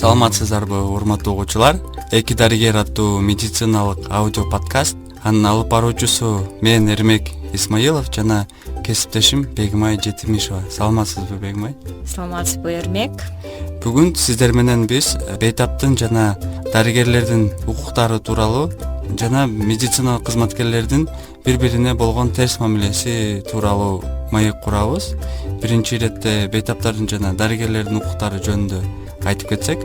Саламатсыздарбы урматтуу угуучулар? Эки дарыгер аттуу медициналык аудио подкаст. Анын алып баруучусу мен Эрмек Исмаилов жана кесиптешим Бегимай Жетимишева. Саламатсызбы, Бегимай? Саламатсызбы, Эрмек. Бүгүн сиздер менен биз бейтаптын жана дарыгерлердин укуктары тууралуу жана медициналык кызматкерлердин бири-бирине болгон терс мамилеси тууралуу маек курабыз. Биринчи иретте бейтаптардын жана дарыгерлердин укуктары жөнүндө айтып кетсек.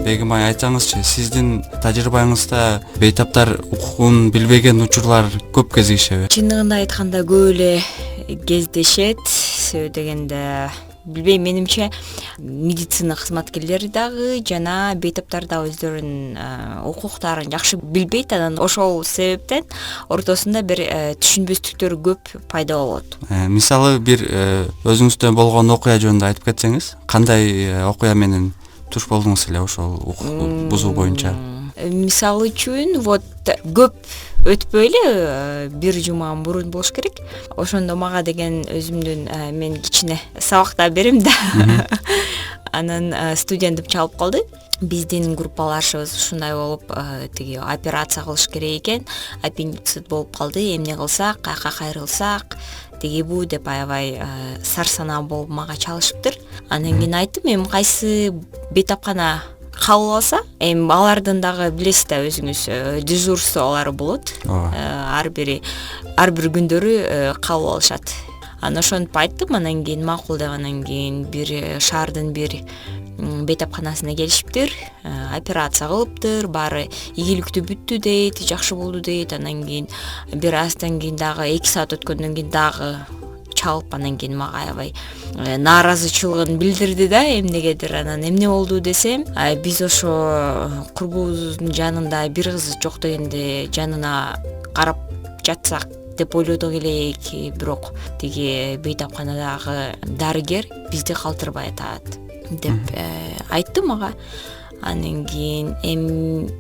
Бегимай, айтсаңызчы, сиздин тажрыйбаңызда бейтаптар укугун билбеген учурлар көп кезигишеби? Чындыгында айтканда көп эле кездешет. Себеби дегенде билбейм, менимче медицина кызматкерлери дагы жана бейтаптар да өздөрүнүн укуктарын жакшы билбейт. Анан ошол себептен ортосунда бир түшүнбөстүктөр көп пайда болот. Мисалы, бир өзүңүздө болгон окуя жөнүндө айтып кетсеңиз, кандай окуя менен туш болдуңуз эле ошол укук бузуу боюнча? Мисалы үчүн, көп өтпөй эле бир жума мурун болуш керек. Ошондо мага деген өзүмдүн мен кичине сабакта берем да. Анан студентим чалып калды. Биздин группалашыбыз ушундай болуп, тиги операция кылыш керек экен. Аппендицит болуп калды. Эмне кылсак, каяка кайрылсак, тиги бу деп аябай сарсанаа болуп мага чалышыптыр. Анан кийин айттым, эми кайсы бейтапкана кабыл алса, эми алардын дагы билесиз да өзүңүз, дежурстволору болот. Ар бир күндөрү кабыл алышат. Анан ошентип айттым, анан кийин макул деп, анан кийин бир шаардын бир бейтапканасына келишиптир, операция кылыптыр, баары ийгиликтүү бүттү дейт, жакшы болду дейт. Анан кийин бир аздан кийин дагы 2 саат өткөндөн кийин дагы чалып, анан кийин мага аябай нааразычылыгын билдирди да, эмнегедир. Анан эмне болду десем, биз ошо курбубуздун жанында бир кыз жок дегенде жанына карап жатсак деп ойлодук элек, бирок тиги бейтапканадагы дарыгер бизди калтырбай атат деп айтты мага. Анан кийин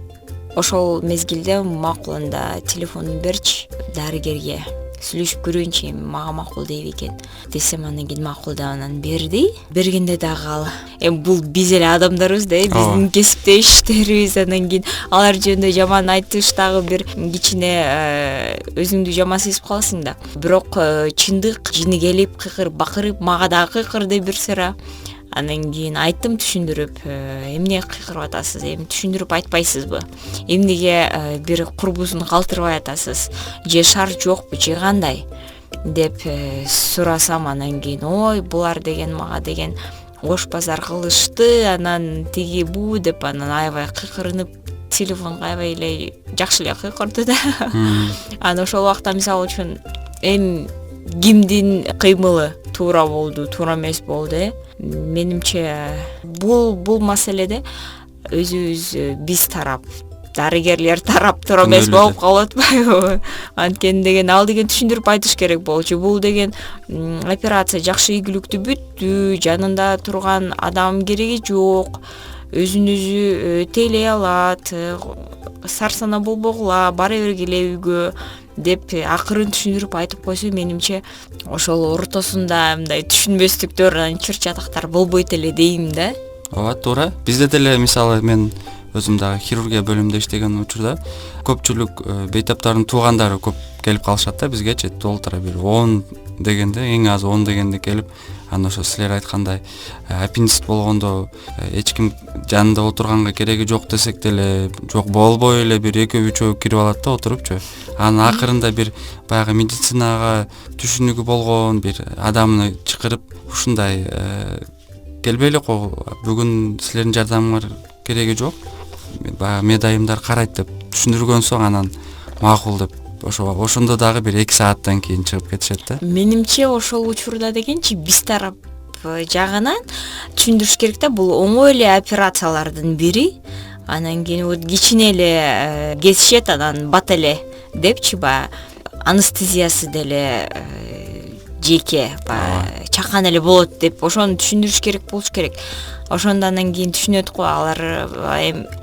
ошол мезгилде макул, анда телефонун берчи, дарыгерге сүйлөшүп көрөйүнчү, мага макул дейби экен десем, анан кийин макул деп анан берди. Бергенде дагы ал бул биз эле адамдарбыз да, биздин кесиптештерибиз. Анан кийин алар жөнүндө жаман айтыш дагы бир кичине өзүңдү жаман сезип каласың да. Бирок чындык жини келип кыйкырып бакырып, мага дагы кыйкырды бир сыра. Анан кийин айттым, түшүндүрүп, эмне кыйкырып атасыз, эми түшүндүрүп айтпайсызбы? Эмнеге бир курбусун калтырбай атасыз? Же шар жокпу, же кандай? Деп сурасам, анан кийин ой, булар деген мага деген ош базар кылышты, анан тиги бу деп, анан аябай кыйкырынып, телефонго аябай эле жакшы эле кыйкырды да. Анан ошол убакта мисалы үчүн кимдин кыймылы туура болду, туура эмес болду, менимче бул маселеде өзүбүз, биз тарап, дарыгерлер тарап туура эмес болуп калып атпайбы? Анткени деген ал деген түшүндүрүп айтыш керек болчу. Бул деген операция жакшы ийгиликтүү бүттү, жанында турган адам кереги жок, өзүн өзү тейлей алат, сарсанаа болбогула, бара бергиле үйгө деп акырын түшүндүрүп айтып койсо, менимче ошол ортосунда мындай түшүнбөстүктөр, чыр-чатактар болбойт эле дейм да. Ооба, туура. Бизде деле, мисалы, мен өзүм дагы хирургия бөлүмүндө иштеген учурда көпчүлүк бейтаптардын туугандары көп келип калышат да бизгечи. Толтура бир 10 дегенде, эң аз 10 дегенде келип, анан ошо силер айткандай аппендицит болгондо эч ким жанында отурганга кереги жок десек деле, жок болбой эле бир 2-3 кирип алат да отурупчу. Анан акырында бир баягы медицинага түшүнүгү болгон бир адамны чакырып, ушундай келбей эле кой, бүгүн силердин жардамыңар кереги жок, баягы медайымдар карайт деп түшүндүргөн соң, анан макул деп ошондо дагы бир 2 сааттан кийин чыгып кетишет да. Менимче ошол учурда дегенчи биз тарап жагынан түшүндүрүш керек да, бул оңой эле операциялардын бири. Анан кийин кичине эле kesишет, анан бат эле депчи, баягы анестезиясы деле жеке, баягы чакан эле болот деп ошону түшүндүрүш керек болуш керек. Ошондо анан кийин түшүнөт го алар,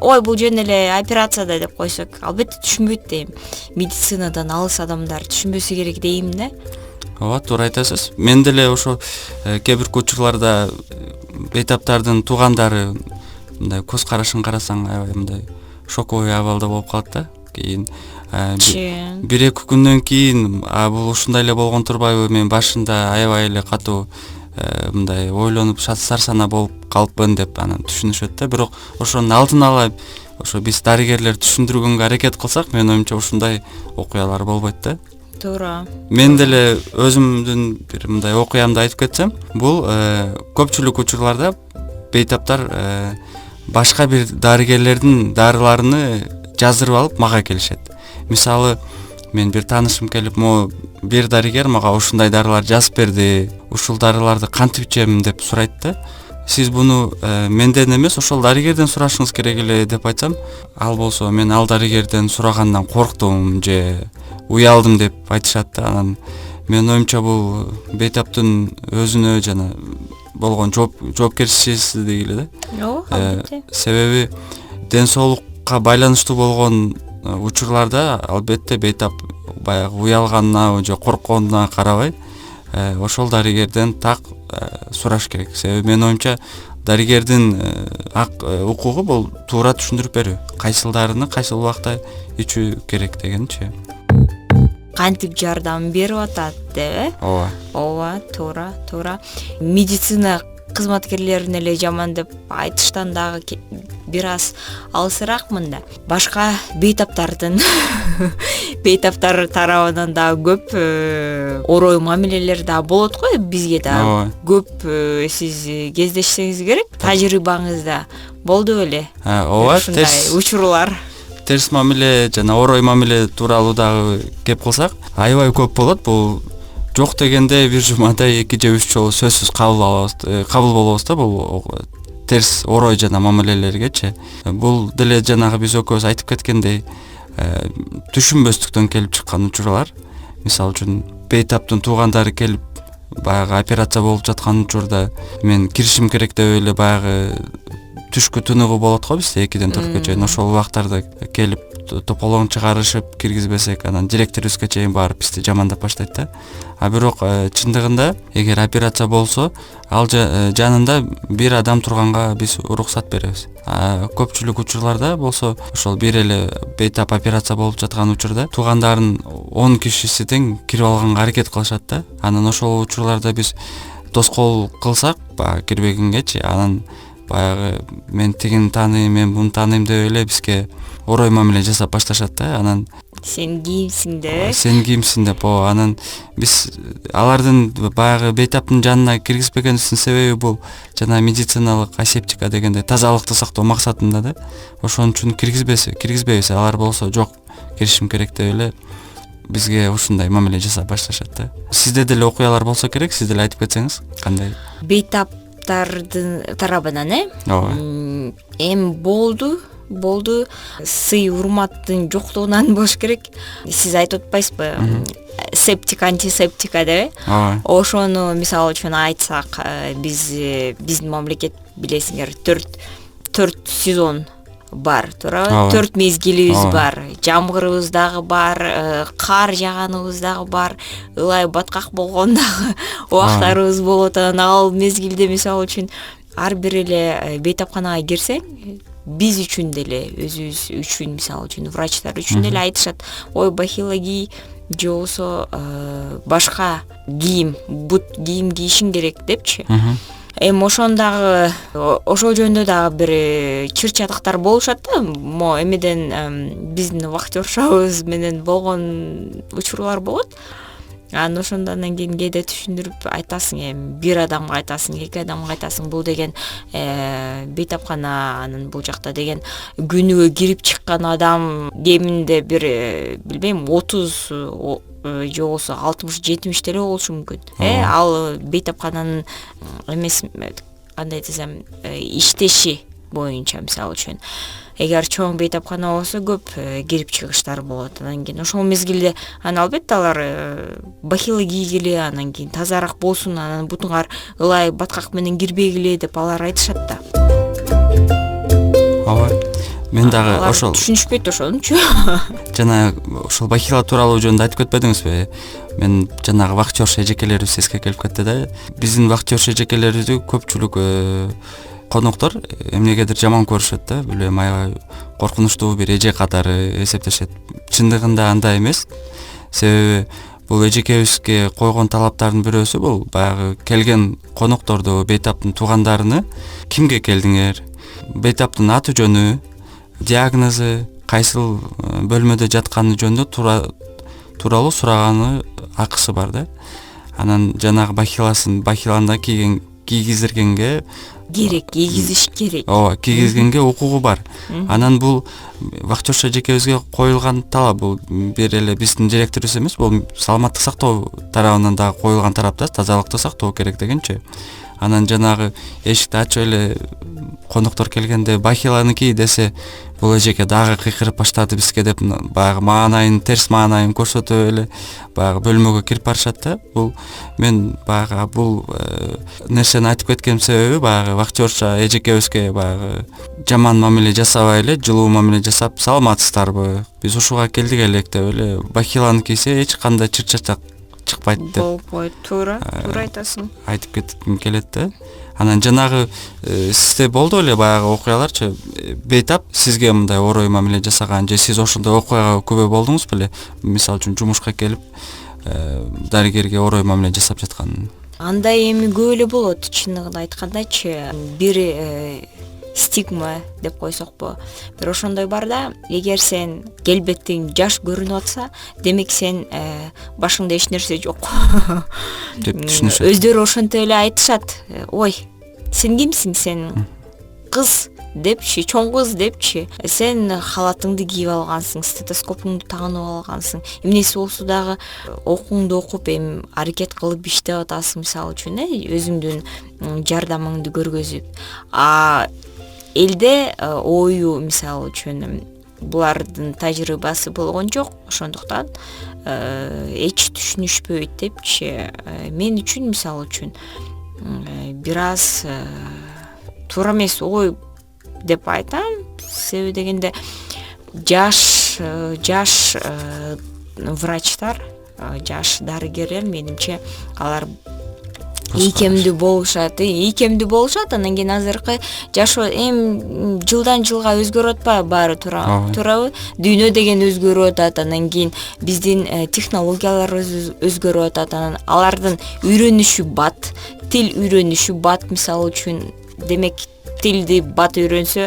ой, бул жөн эле операцияда деп койсок, албетте түшүнбөйт дейм. Медицинадан алыс адамдар түшүнбөсү керек дейм да. Ооба, туура айтасыз. Мен деле ошо кээ бир учурларда бейтаптардын туугандары мындай көз карашын карасаң аябай мындай шоковый абалда болуп калат да. Кийин бир эки күндөн кийин бул ушундай эле болгон турбайбы, мен башында аябай эле катуу мындай ойлонуп сарсана болуп калыпмын деп анан түшүнүшөт да. Бирок ошонун алдын ала ошо биз дарыгерлер түшүндүргөнгө аракет кылсак, менин оюмча ушундай окуялар болбойт да. Туура. Мен деле өзүмдүн бир мындай окуямды айтып кетсем, бул көпчүлүк учурларда бейтаптар башка бир дарыгерлердин дарыларыны жаздырып алып мага келишет. Мисалы, мен бир таанышым келип, бир дарыгер мага ушундай дарылар жазып берди, ушул дарыларды кантип ичем деп сурайт да. Сиз буну менден эмес, ошол дарыгерден сурашыңыз керек эле деп айтсам, ал болсо мен ал дарыгерден сурагандан корктум же уялдым деп айтышат да. Анан менин оюмча бул бейтаптын өзүнө жана болгон жоопкерчилиги эле да. Себеби ден соолукка байланыштуу болгон учурларда албетте бейтап баягы уялганына же коркконуна карабай ошол дарыгерден так сураш керек. Себеби менин оюмча дарыгердин укугу бул туура түшүндүрүп берүү, кайсыл кайсыл убакта ичүү керек дегенчи. Кантип жардам берип атат деп, ооба, туура. Медицина кызматкерлерин эле жаман деп айтыштан дагы бир аз алысыраакмын да. Башка бейтаптар тарабынан дагы көп орой мамилелер дагы болот го, бизге дагы көп сиз кездешсеңиз керек. Тажрыйбаңызда болду беле? Ооба, ушундай учурлар. Терс мамиле жана орой мамиле тууралуу дагы кеп кылсак, аябай көп болот. Бул жок дегенде бир жумада 2 же 3 жолу сөзсүз кабыл болобуз да бул терс орой жана мамилелергечи. Бул деле жанагы биз экөөбүз айтып кеткендей түшүнбөстүктөн келип чыккан учурлар. Мисалы үчүн бейтаптын туугандары келип баягы операция болуп жаткан учурда мен киришим керек деп эле баягы түшкү тыныгуу болот го бизде 2-ден 4кө чейин. Ошол убактарда келип тополоң чыгарышып киргизбесек, анан директорубузга чейин барып бизди жамандап баштайт да. Бирок чындыгында эгер операция болсо, ал жанында бир адам турганга биз уруксат беребиз. Көпчүлүк учурларда болсо ошол бир эле бейтап операция болуп жаткан учурда туугандардын 10 кишиси тең кирип алганга аракет кылышат да. Анан ошол учурларда биз тоскоол кылсак, баягы кирбегенгечи, анан баягы мен тигини тааныйм, мен буну тааныйм деп эле бизге орой мамиле жасап башташат да. Анан сен кийимсиң деп, анан биз алардын баягы бейтаптын жанына киргизбегенибиздин себеби бул жана медициналык асептика дегенде тазалыкты сактоо максатында да. Ошон үчүн киргизбейбиз. Алар болсо жок, киришим керек деп эле бизге ушундай мамиле жасап башташат да. Сизде деле окуялар болсо керек, сиз деле айтып кетсеңиз кандай? Бейтаптардын тарабынан эми болду сый урматтын жоктугунан болуш керек. Сиз айтып атпайсызбы, септик антисептика деп? Ошону мисалы үчүн айтсак, биздин мамлекет билесиңер 4 сезон бар, туурабы? 4 мезгилибиз бар. Жамгырыбыз дагы бар, кар жаганыбыз дагы бар, ылай баткак болгон дагы убактарыбыз болот. Ал мезгилде мисалы үчүн ар бир эле бейтапканага кирсең, биз үчүн деле, өзүбүз үчүн, мисалы үчүн врачтар үчүн деле айтышат, ой бахила кий же болсо башка кийим, бут кийим кийишиң керек депчи. Эми ошондагы ошол жөнүндө дагы бир чыр-чатыктар болушат да. Эмеден биздин вахтершабыз менен болгон учурлар болот. Анан ошондон кийин кээде түшүндүрүп айтасың, эми бир адамга айтасың, 2 адамга айтасың, бул деген бейтапкана, анан бул жакта деген күнүгө кирип чыккан адам кеминде бир билбейм 30 же болсо 60-70 деле болушу мүмкүн. Ал бейтапкананын эмес, кандай десем, иштеши боюнча, мисалы үчүн. Эгер чоң бейтапкана болсо көп кирип чыгыштар болот. Анан кийин ошол мезгилде албетте алар бахила кийгиле, анан кийин тазараак болсун, анан бутуңар ылай баткак менен кирбегиле деп алар айтышат да. Ооба. Мен дагы ошол түшүнүшпөйт ошонучу. Жана ошол бахила тууралуу жөнүндө айтып кетпедиңизби? Мен жанагы вахтерша эжекелерибиз эске келип кетти да. Биздин вахтерша эжекелерибизди көпчүлүк коноктор эмнегедир жаман көрүшөт да, билбейм, аябай коркунучтуу бир эже катары эсептешет. Чындыгында андай эмес. Себеби бул эжекебизге койгон талаптардын бирөөсү бул баягы келген конокторду, бейтаптын туугандарыны кимге келдиңер, бейтаптын аты жөнү, диагнозу, кайсыл бөлмөдө жатканы жөнүндө тууралуу сураганы акысы бар да. Анан жанагы бахиланда кийгиздиргенге кийгизиш керек. Ооба, кийгизгенге укугу бар. Анан бул Вахтерша эжекебизге коюлган талап, бул бир эле биздин директорубуз эмес, бул саламаттык сактоо тарабынан дагы коюлган талап да, тазалыкты сактоо керек дегенчи. Анан жанагы эшикти ачып эле коноктор келгенде бахиланы кий десе, бул эжеке дагы кыйкырып баштады бизге деп, баягы маанайын, терс маанайын көрсөтүп эле баягы бөлмөгө кирип барышат да. Бул мен баягы бул нерсени айтып кеткеним себеби баягы вахтерша эжекебизге баягы жаман мамиле жасабай эле, жылуу мамиле жасап, саламатсыздарбы, биз ушуга келдик элек деп эле бахиланы кийсе эч кандай чыр чачак чыкпайт деп. Болбойт, туура айтасың. Айтып кетким келет да. Анан жанагы сизде болду эле баягы окуяларчы, бейтап сизге мындай орой мамиле жасаган же сиз ошондой окуяга күбө болдуңуз беле? Мисалы үчүн жумушка келип дарыгерге орой мамиле жасап жаткан. Андай эми көп эле болот, чындыгын айткандачы. Бир стигма деп койсокпу, бир ошондой бар да, эгер сен келбетиң жаш көрүнүп атса, демек сен башыңда эч нерсе жок деп түшүнүшөт. Өздөрү ошентип эле айтышат. Ой, сен кимсиң, сен кыз депчи, чоң кыз депчи, сен халатыңды кийип алгансың, стетоскопуңду тагынып алгансың, эмнеси болсо дагы окууңду окуп, эми аракет кылып иштеп атасың, мисалы үчүн, өзүңдүн жардамыңды көргөзүп. Элде ою, мисалы үчүн, булардын тажрыйбасы болгон жок, ошондуктан эч түшүнүшпөйт депчи. Мен үчүн, мисалы үчүн, бир аз туура эмес ой деп айтам. Себеби дегенде жаш врачтар, жаш дарыгерлер, менимче алар ийкемдүү болушат. Анан кийин азыркы жаш эми жылдан жылга өзгөрүп атпайбы, баары туурабы? Дүйнө деген өзгөрүп атат, анан кийин биздин технологиялар өзгөрүп атат, анан алардын үйрөнүшү бат, тил үйрөнүшү бат, мисалы үчүн. Демек тилди бат үйрөнсө,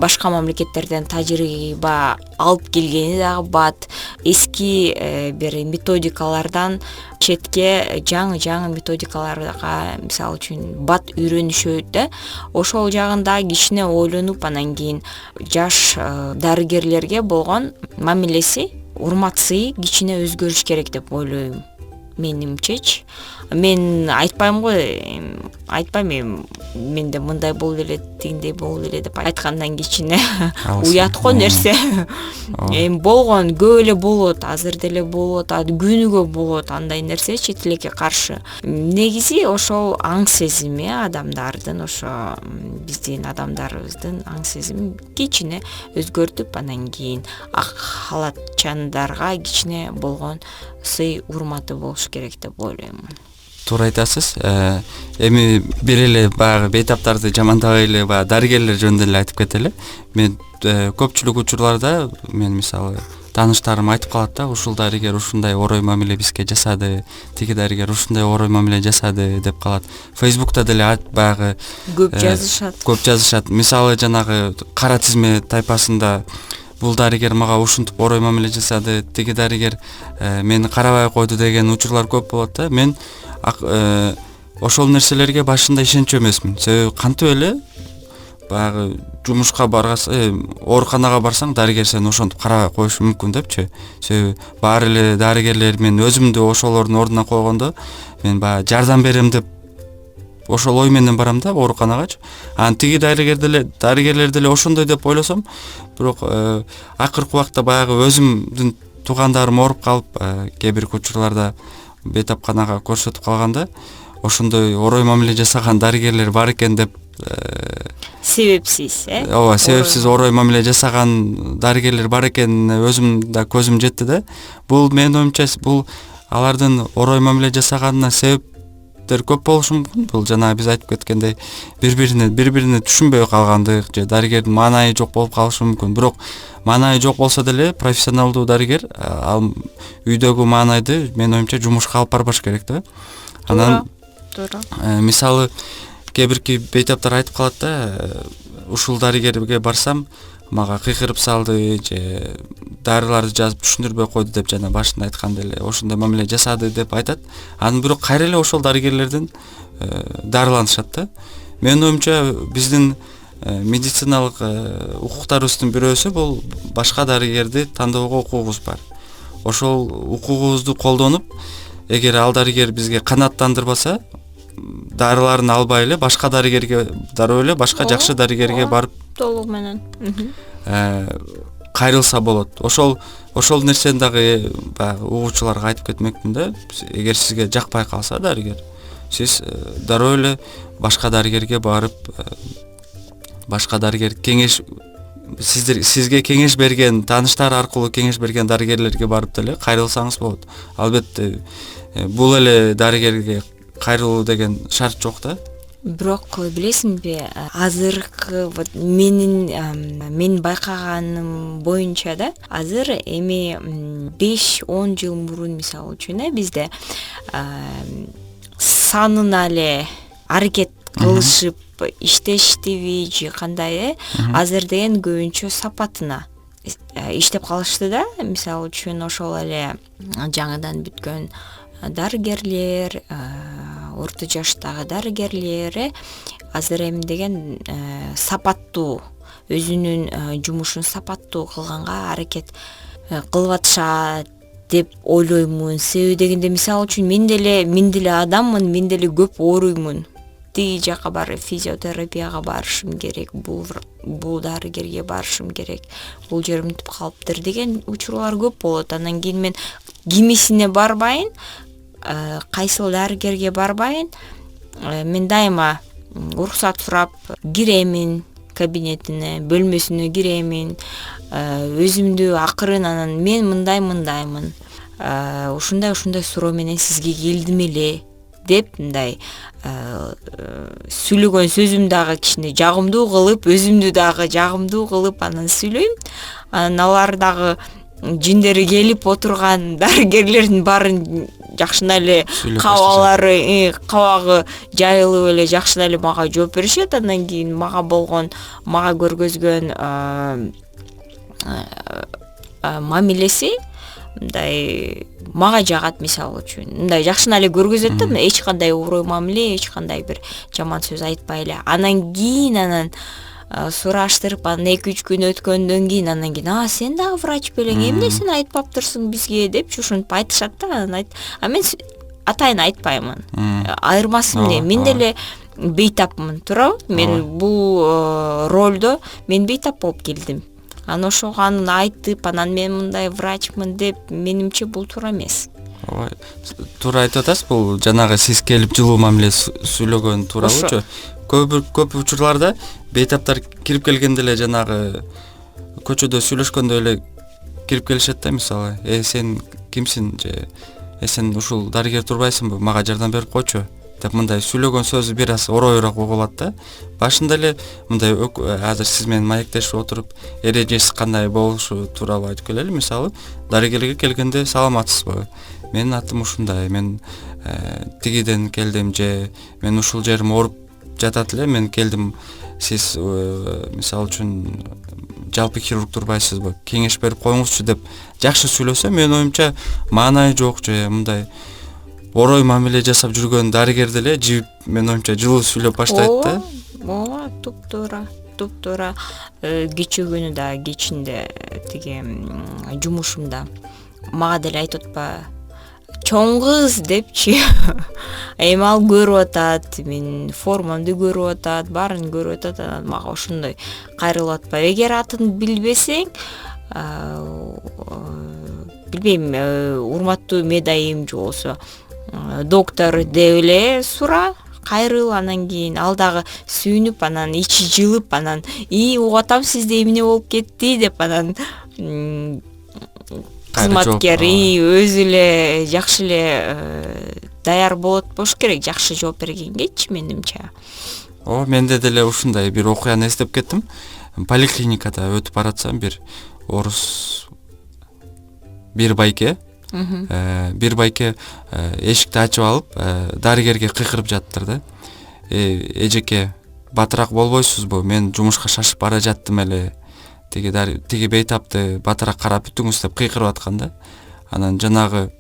башка мамлекеттерден тажрыйба алып келгени дагы бат. Эски бир методикалардан четке жаңы методикаларга, мисалы үчүн, бат үйрөнүшөт да. Ошол жагында кичине ойлонуп, анан кийин жаш дарыгерлерге болгон мамилеси, урмат-сый кичине өзгөрүш керек деп ойлойм, менимчечи. Мен айтпайм, менде мындай болду эле, тигиндей болду эле деп айткандан кичине уят го нерсе. Эми болгон көп эле болот, азыр деле болот, күнүгө болот андай нерсечи, тилекке каршы. Негизи ошол аң сезими адамдардын, ошо биздин адамдарыбыздын аң сезимин кичине өзгөртүп, анан кийин ак халатчандарга кичине болгон сый урматы болуш керек деп ойлойм. Туура айтасыз. Эми бир эле баягы бейтаптарды жамандабай эле баягы дарыгерлер жөнүндө эле айтып кетели. Мен көпчүлүк учурларда мен мисалы тааныштарым айтып калат да, ушул дарыгер ушундай орой мамиле бизге жасады, тиги дарыгер ушундай орой мамиле жасады деп калат. Фейсбукта деле баягы көп жазышат. Мисалы жанагы кара тизме тайпасында бул дарыгер мага ушинтип орой мамиле жасады, тиги дарыгер мени карабай койду деген учурлар көп болот да. Мен ошол нерселерге башында ишенчү эмесмин. Себеби кантип эле баягы жумушка ооруканага барсаң, дарыгер сени ошентип карабай коюшу мүмкүн депчи. Себеби баары эле дарыгерлер мен өзүмдү ошолордун ордуна койгондо, мен баягы жардам берем деп ошол ой менен барам да ооруканагачы. Анан тиги дарыгерлер деле ошондой деп ойлосом, бирок акыркы убакта баягы өзүмдүн туугандарым ооруп калып, кээ бир учурларда бейтапканага көрсөтүп калганда, ошондой орой мамиле жасаган дарыгерлер бар экен деп себепсиз, ооба, себепсиз орой мамиле жасаган дарыгерлер бар экен, өзүм да көзүм жетти да. Бул менин оюмча, бул алардын орой мамиле жасаганына себеп себептер көп болушу мүмкүн. Бул жана биз айтып кеткендей бири-бирине түшүнбөй калгандык же дарыгердин маанайы жок болуп калышы мүмкүн. Бирок маанайы жок болсо деле профессионалдуу дарыгер ал үйдөгү маанайды менин оюмча жумушка алып барбаш керек да. Анан туура. Мисалы кээ бирки бейтаптар айтып калат да, ушул дарыгерге барсам мага кыйкырып салды же дарыларды жазып түшүндүрбөй койду деп жана башында айтканда эле ошондой мамиле жасады деп айтат. Анан бирок кайра эле ошол дарыгерлерден дарыланышат да. Менин оюмча биздин медициналык укуктарыбыздын бирөөсү бул башка дарыгерди тандоого укугубуз бар. Ошол укугубузду колдонуп, эгер ал дарыгер бизге канааттандырбаса, дарыларын албай эле башка дарыгерге дароо эле башка жакшы дарыгерге барып толугу менен кайрылса болот. Ошол нерсени дагы баягы угуучуларга айтып кетмекмин да. Эгер сизге жакпай калса дарыгер, сиз дароо эле башка дарыгерге барып, башка дарыгер кеңеш сизге кеңеш берген, тааныштар аркылуу кеңеш берген дарыгерлерге барып деле кайрылсаңыз болот. Албетте бул эле дарыгерге кайрылуу деген шарт жок да. Бирок билесиңби, азыркы вот менин байкаганым боюнча да, азыр эми 5-10 жыл мурун мисалы үчүн бизде санына эле аракет кылышып иштештиби же кандай азыр деген көбүнчө сапатына иштеп калышты да. Мисалы үчүн ошол эле жаңыдан бүткөн дарыгерлер, орто жаштагы дарыгерлер азыр эми деген сапаттуу, өзүнүн жумушун сапаттуу кылганга аракет кылып атышат деп ойлоймун. Себеби дегенде мисалы үчүн мен деле адаммын, мен деле көп ооруймун. Тиги жака барып физиотерапияга барышым керек, бул дарыгерге барышым керек, бул жерим бүтүп калыптыр деген учурлар көп болот. Анан кийин мен кимисине барбайын, кайсыл дарыгерге барбайын, мен дайыма уруксат сурап киремин кабинетине, бөлмөсүнө киремин, өзүмдү акырын анан мен мындаймын, ушундай суроо менен сизге келдим эле деп мындай сүйлөгөн сөзүм дагы кичине жагымдуу кылып, өзүмдү дагы жагымдуу кылып анан сүйлөйм. Анан алар дагы жиндери келип отурган дарыгерлердин баарын жакшына эле кабагы жайылып эле жакшына эле мага жооп беришет. Андан кийин мага көргөзгөн мамилеси мындай мага жагат. Мисалы үчүн мындай жакшына эле көргөзөт да, эч кандай урой мамиле, эч кандай бир жаман сөз айтпай эле. Анан кийин сураштырып, анан 2-3 күн өткөндөн кийин сен дагы врач белең, эмне сен айтпаптырсың бизге деп ушинтип айтышат да. А мен атайын айтпаймын. Айырмасы эмне? Мен деле бейтапмын, туурабы? Мен бул ролдо мен бейтап болуп келдим. Анан ошого айтып, анан мен мындай врачмын деп, менимче бул туура эмес. Ой, туура айтып атасыз. Бул жанагы сиз келип жылуу мамиле сүйлөгөн туурабычы? Көп учурларда бейтаптар кирип келгенде эле жанагы көчөдө сүйлөшкөндө эле кирип келишет да. Мисалы, сен кимсиң же сен ушул дарыгер турбайсыңбы, мага жардам берип койчу деп мындай сүйлөгөн сөзү бир аз оройураак угулат да. Башында эле мындай азыр сиз менен маектешип отуруп эрежеси кандай болушу тууралуу айтып келели. Мисалы, дарыгерге келгенде саламатсызбы? Менин атым ушундай, мен тигиден келдим же мен ушул жерим ооруп жатат эле, мен келдим, сиз мисалы үчүн жалпы хирург турбайсызбы, кеңеш берип коюңузчу деп жакшы сүйлөсө, менин оюмча маанайы жок же мындай орой мамиле жасап жүргөн дарыгер деле жибип, менин оюмча жылуу сүйлөп баштайт да. Ооба, туп-туура. Кечээ күнү да кечинде тиги жумушумда мага деле айтып атпа, чоң кыз депчи. Эми ал көрүп атат, мен формамды көрүп атат, баарын көрүп атат, анан мага ошондой кайрылып атпа. Эгер атын билбесең, билбейм, урматтуу медайым же болсо доктор деп эле сура, кайрыл. Анан кийин ал дагы сүйүнүп, анан ичи жылып, анан угуп атам сизде эмне болуп кетти деп, анан кызматкер өзү эле жакшы эле даяр болот болуш керек, жакшы жооп бергенгечи менимче. Менде деле ушундай бир окуяны эстеп кеттим. Поликлиникада өтүп баратсам бир орус бир байке эшикти ачып алып, дарыгерге кыйкырып жаттыр да. Эжеке, батыраак болбойсузбу? Мен жумушка шашып бара жаттым эле. Тиги бейтапты батыраак карап бүтүңүз деп кыйкырып аткан да. Анан жанагы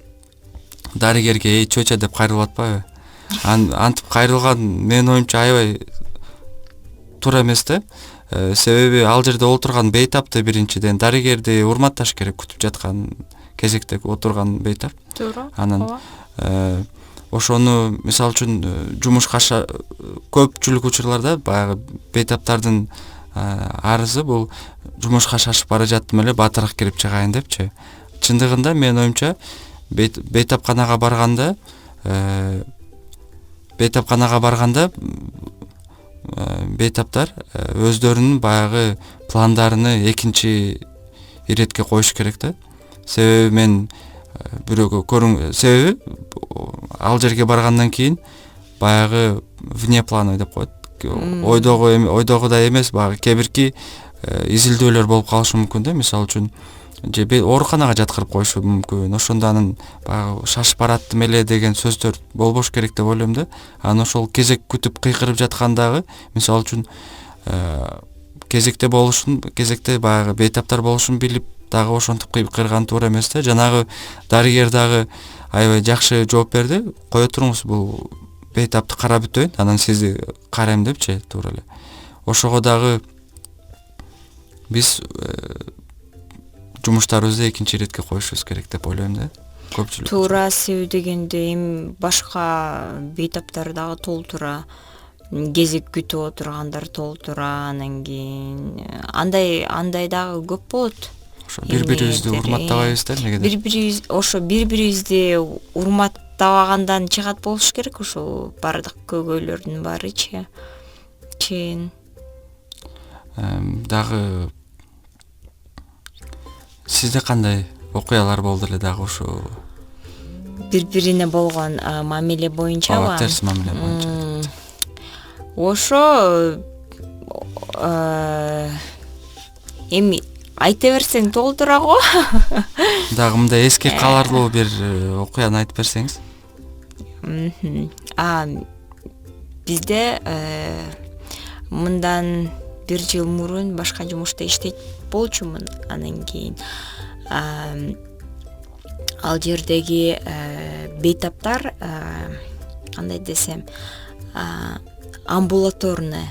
дарыгерге чөчө деп кайрылып атпайбы? Антип кайрылган менин оюмча аябай туура эмес да. Себеби ал жерде отурган бейтапты биринчиден дарыгерди урматташ керек, күтүп жаткан кезекте отурган бейтап. Туура. Анан ошону мисалы үчүн жумушка көпчүлүк учурларда баягы бейтаптардын арызы бул жумушка шашып бара жаттым эле, батыраак кирип чыгайын депчи. Чындыгында менин оюмча бейтапканага барганда бейтаптар өздөрүнүн баягы пландарын экинчи иретке коюш керек да. Себеби мен бирөөгө себеби ал жерге баргандан кийин баягы вне плана деп коет. Ойдогудай эмес, баягы кебирки изилдөөлөр болуп калышы мүмкүн да. Мисалы үчүн же ооруканага жаткырып коюшу мүмкүн. Ошондо анын баягы шашып бараттым эле деген сөздөр болбош керек деп ойлойм да. Анан ошол кезек күтүп кыйкырып жаткандагы, мисалы үчүн кезекте баягы бейтаптар болушун билип дагы ошентип кыйкырган туура эмес да. Жанагы дарыгер дагы аябай жакшы жооп берди. Кое туруңуз, бул бейтапты карап бүтөйүн, анан сизди карайм депчи, туура эле. Ошого дагы биз жумуштарыбызды экинчи иретке коюшубуз керек деп ойлойм да. Көпчүлүк. Туура, себеби дегенде эми башка бейтаптар дагы толтура, кезек күтүп отургандар толтура, анан кийин андай дагы көп болот. Ошо бири-бирибизди урматтабайбыз да, негеде. Бири-бирибизди урматтабагандан чыгат болуш керек, ошо бардык көйгөйлөрдүн баарычы. Дагы сизде кандай окуялар болду эле дагы ошо бири-бирине болгон мамиле боюнчабы? Терс мамиле боюнча. Ошо эми айта берсең толтура го. Дагы мындай эске каларлуу бир окуяны айтып берсеңиз. Бизде мындан 1 жыл мурун башка жумушта иштейт болчумун. Анан кийин ал жердеги бейтаптар, кандай десем, амбулаторный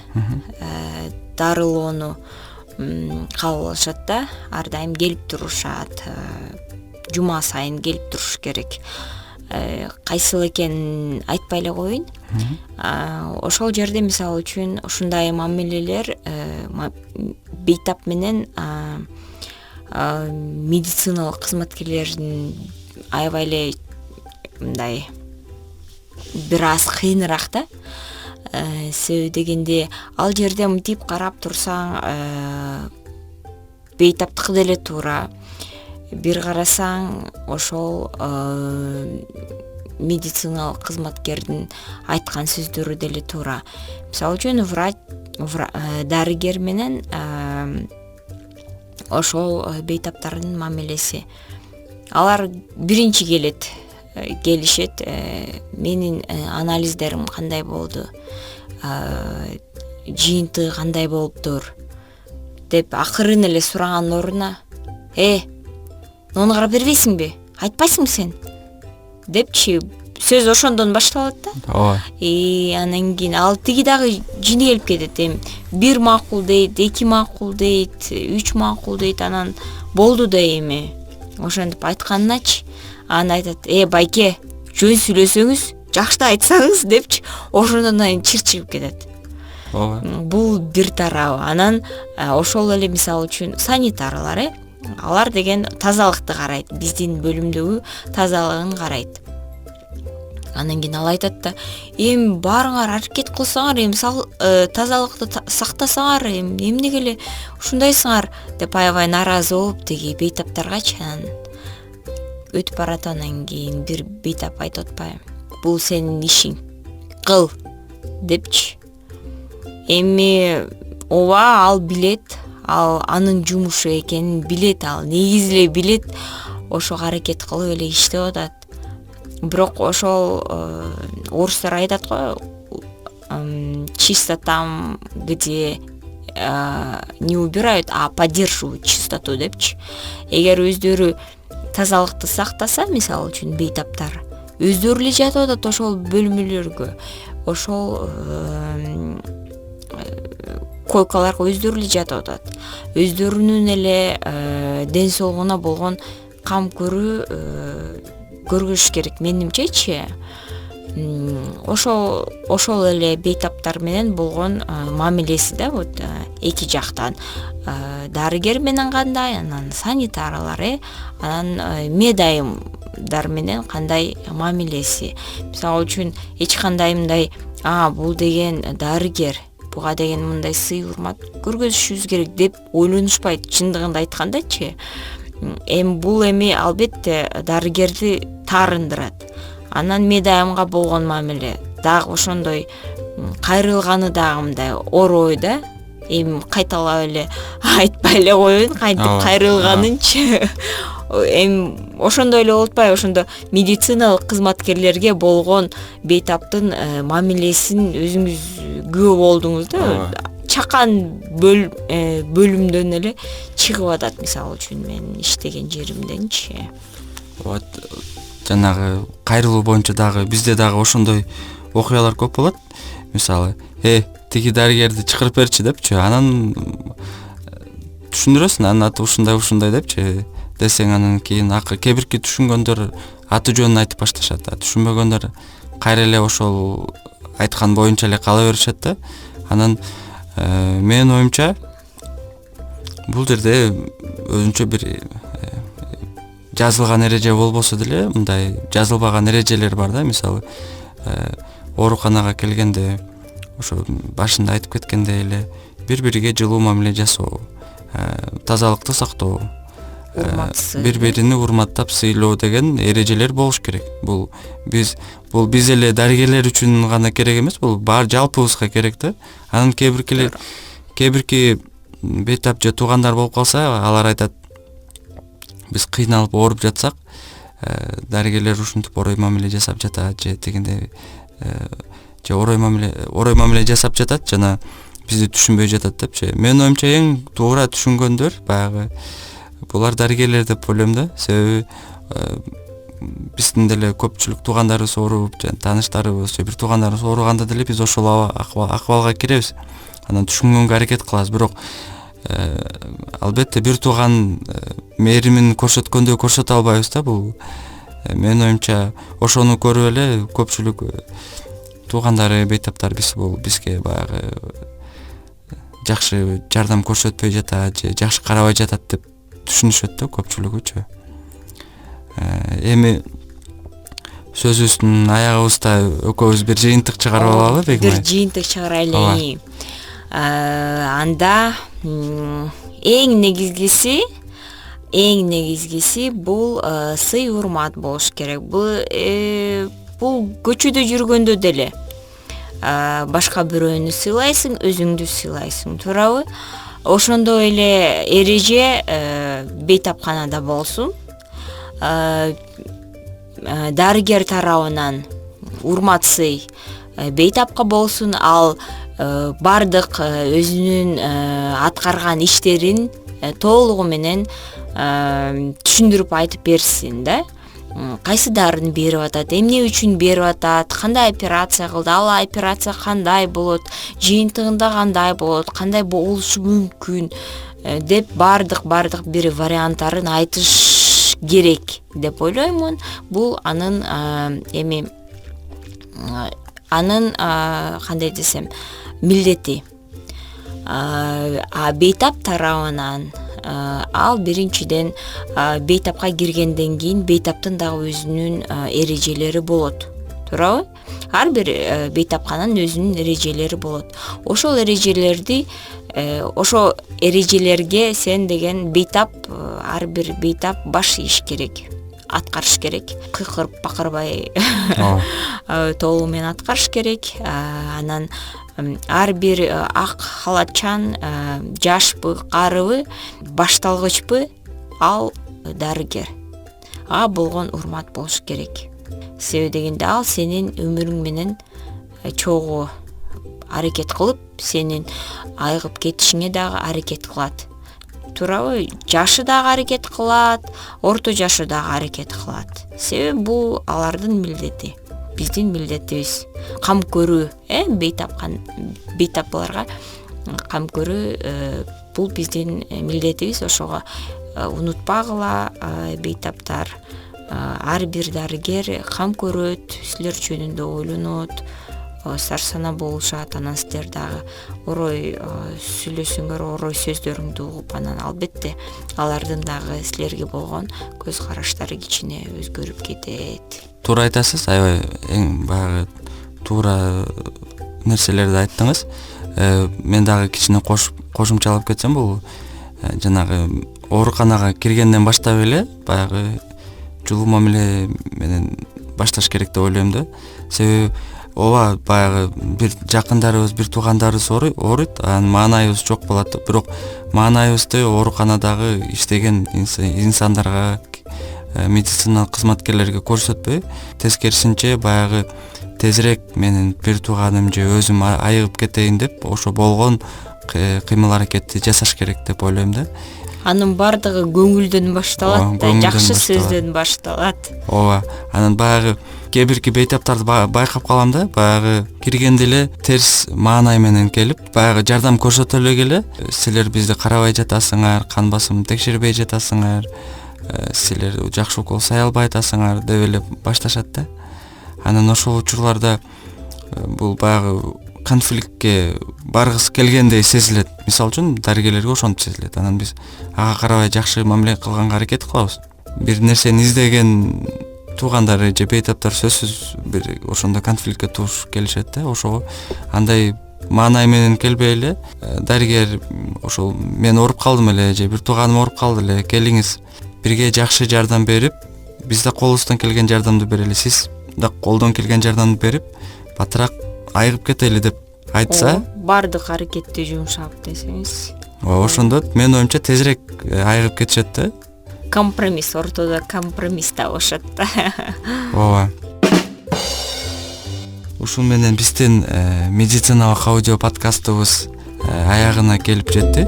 дарылоону кабыл алышат да. Ар дайым келип турушат. Жума сайын келип туруш керек. Кайсыл экенин айтпай эле коеюн. Ошол жерде мисалы үчүн ушундай мамилелер бейтап менен медициналык кызматкерлердин аябай эле мындай бир аз кыйыныраак да. Себеби дегенде ал жерде мынтип карап турсаң бейтаптыкы деле туура. Бир карасаң ошол медициналык кызматкердин айткан сөздөрү деле туура. Мисалы үчүн дарыгер менен ошол бейтаптардын мамилеси. Алар биринчи келишет, менин анализдерим кандай болду, жыйынтыгы кандай болуптур деп акырын эле сураган ордуна нону карап бербейсиңби, айтпайсыңбы сен депчи сөз ошондон башталат да. Ооба. Анан кийин ал тиги дагы жини келип кетет. Эми 1 макул дейт, 2 макул дейт, 3 макул дейт, анан болду да эми ошентип айтканначы анан айтат: байке, жөн сүйлөсөңүз, жакшы айтсаңыз" депчи ошондон кийин чыр-чыгып кетет. Ооба. Бул бир тарабы. Анан ошол эле мисалы үчүн санитарлар, алар деген тазалыкты карайт, биздин бөлүмдөгү тазалыгын карайт. Анан кийин ал айтат да: эми баарыңар аракет кылсаңар, эми тазалыкты сактасаңар, эми эмнеге эле ушундайсыңар деп аябай нааразы болуп тиги бейтаптаргачы анан өтүп барат. Анан кийин бир бейтап айтып атпайбы: бул сенин ишиң, кыл депчи. Эми ооба ал билет, ал анын жумушу экенин билет, ал негизи эле билет, ошо аракет кылып эле иштеп атат. Бирок ошол орустар айтат го, чисто там, где не убирают, а поддерживают чистоту депчи. Эгер өздөрү тазалыкты сактаса, мисалы үчүн бейтаптар өздөрү эле жатып атат ошол бөлмөлөргө, ошол койкаларга өздөрү эле жатып атат. Өздөрүнүн эле ден соолугуна болгон кам көрүш керек менимчечи. Ошол эле бейтаптар менен болгон мамилеси да, вот эки жактан, дарыгер менен кандай, анан санитарлар, анан медайымдар менен кандай мамилеси. Мисалы үчүн эч кандай мындай бул деген дарыгер, буга деген мындай сый урмат көргөзүшүбүз керек деп ойлонушпайт, чындыгында айткандачы. Эми бул албетте дарыгерди таарындырат. Анан медайымга болгон мамиле дагы ошондой кайрылганы дагы мындай орой да. Эми кайталап эле айтпай эле коеюн, кантип кайрылганынчы. Эми ошондой эле болуп атпайбы? Ошондо медициналык кызматкерлерге болгон бейтаптын мамилесин өзүңүз күбө болдуңуз да. Чакан бөлүмдөн эле чыгып атат, мисалы үчүн мен иштеген жеримденчи. Вот жанагы кайрылуу боюнча дагы бизде дагы ошондой окуялар көп болот. Мисалы, тиги дарыгерди чакырып берчи депчи, анан түшүндүрөсүң, анын аты ушундай депчи десең, анан кийин кээ бирки түшүнгөндөр аты жөнүн айтып башташат, түшүнбөгөндөр кайра эле ошол айткан боюнча эле кала беришет да. Анан менин оюмча бул жерде өзүнчө бир жазылган эреже болбосо деле, мындай жазылбаган эрежелер бар да. Мисалы, ооруканага келгенде ошо башында айтып кеткендей эле бири-бириге жылуу мамиле жасоо, тазалыкты сактоо, бири-бирини урматтап сыйлоо деген эрежелер болуш керек. Бул биз эле дарыгерлер үчүн гана керек эмес, бул бар жалпыбызга керек да. Анан кээ бирки бейтап же туугандар болуп калса, алар айтат, биз кыйналып ооруп жатсак, дарыгерлер ушинтип орой мамиле жасап жатат, же дегенде же орой мамиле жасап жатат, жана бизди түшүнбөй жатат депчи. Менин оюмча эң туура түшүнгөндөр баягы булар дарыгерлер деп ойлойм да. Себеби биздин деле көпчүлүк туугандарыбыз ооруп, тааныштарыбыз же бир туугандарыбыз ооруганда деле биз ошол акыбалга киребиз. Анан түшүнгөнгө аракет кылабыз. Бирок албетте бир тууган мээримин көрсөткөндөй көрсөтө албайбыз да. Бул менин оюмча ошону көрүп эле көпчүлүк туугандары, бейтаптар бизге баягы жакшы жардам көрсөтпөй жатат же жакшы карабай жатат деп түшүнүшөт да көпчүлүгүчү. Эми сөзүбүздүн аягыбызда экөөбүз бир жыйынтык чыгарып алалы, Бегим айым? Бир жыйынтык чыгарайлы. Анда эң негизгиси бул сый урмат болуш керек. Бул көчөдө жүргөндө деле башка бирөөнү сыйлайсың, өзүңдү сыйлайсың, туурабы? Ошондой эле эреже бейтапканада болсун. Дарыгер тарабынан урмат сый бейтапка болсун, ал бардык өзүнүн аткарган иштерин толугу менен түшүндүрүп айтып берсин да. Кайсы дарыны берип атат, эмне үчүн берип атат, кандай операция кылды, ал операция кандай болот, жыйынтыгында кандай болот, кандай болушу мүмкүн деп бардык бир варианттарын айтыш керек деп ойлоймун. Бул анын кандай десем, милдети. Бейтап тарабынан ал биринчиден бейтапка киргенден кийин бейтаптын дагы өзүнүн эрежелери болот, туурабы? Ар бир бейтапканын өзүнүн эрежелери болот. Ошол эрежелерге сен деген бейтап, ар бир бейтап баш ийиш керек. аткарыш керек, кыйкырып бакырбай толугу менен аткарыш керек. Анан ар бир ак халатчан жашпы, карыбы, башталгычпы, ал дарыгер. Ага болгон урмат болуш керек. Себеби дегенде ал сенин өмүрүң менен чогуу аракет кылып, сенин айыгып кетишиңе дагы аракет кылат. Туурабы? Жашы дагы аракет кылат, орто жашы дагы аракет кылат. Себеби бул алардын милдети, биздин милдетибиз. Кам көрүү, бейтапларга кам көрүү бул биздин милдетибиз. Ошого унутпагыла, бейтаптар. Ар бир дарыгер кам көрөт, силер жөнүндө ойлонот, сарсана болушат. Анан силер дагы орой сүйлөсөңөр, орой сөздөрүңдү угуп, анан албетте алардын дагы силерге болгон көз караштары кичине өзгөрүп кетет. Туура айтасыз, аябай эң баягы туура нерселерди айттыңыз. Мен дагы кичине кошумчалап кетсем, бул жанагы ооруканага киргенден баштап эле баягы жылуу мамиле менен башташ керек деп ойлойм да. Себеби ооба баягы бир жакындарыбыз, бир туугандарыбыз ооруйт, анан маанайыбыз жок болот. Бирок маанайыбызды ооруканадагы иштеген инсандарга, медициналык кызматкерлерге көрсөтпөй, тескерисинче баягы тезирээк менин бир тууганым же өзүм айыгып кетейин деп ошо болгон кыймыл аракетти жасаш керек деп ойлойм да. Анын бардыгы көңүлдөн башталат да, жакшы сөздөн башталат. Ооба. Анан баягы кээ бирки бейтаптарды байкап калам да, баягы киргенде эле терс маанай менен келип, баягы жардам көрсөтө эле келе, силер бизди карабай жатасыңар, кан басымды текшербей жатасыңар, силер жакшы укол сай албай атасыңар деп эле башташат да. Анан ошол учурларда бул баягы конфликтке баргысы келгендей сезилет. Мисалы үчүн дарыгерлерге ошентип сезилет. Анан биз ага карабай жакшы мамиле кылганга аракет кылабыз. Бир нерсени издеген туугандары же бейтаптар сөзсүз бир ошондо конфликтке туш келишет да. Ошого андай маанай менен келбей эле дарыгер ошол мен ооруп калдым эле же бир тууганым ооруп калды эле, келиңиз бирге жакшы жардам берип, биз да колубуздан келген жардамды берели, сиз да колдон келген жардамды берип, батыраак айыгып кетели деп айтса, бардык аракетти жумшап десеңиз. Ошондо менин оюмча тезирээк айыгып кетишет да. Компромисс, ортодо компромисс табышат да. Ооба. Ушул менен биздин медициналык аудио подкастыбыз аягына келип жетти.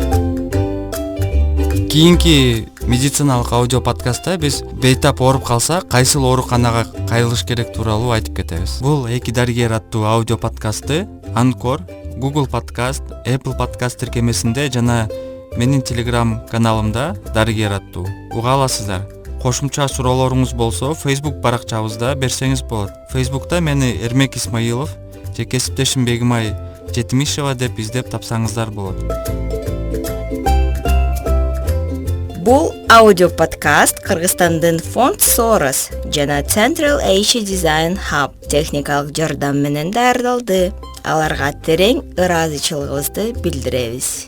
Кийинки медициналык аудио подкастта биз бейтап ооруп калса кайсыл ооруканага кайрылыш керек тууралуу айтып кетебиз. Бул эки дарыгер аттуу аудио подкастты Anchor, Google Podcast, Apple Podcast тиркемесинде жана менин Telegram каналымда дарыгер аттуу уга аласыздар. Кошумча суроолоруңуз болсо Facebook баракчабызда берсеңиз болот. Facebook'та мени Эрмек Исмаилов же кесиптешим Бегимай Жетимишева деп издеп тапсаңыздар болот. Бул аудио подкаст Кыргызстандын Фонд Soros жана Central Asia Design Hub техникалык жардам менен даярдалды. Аларга терең ыраазычылыгыбызды билдиребиз.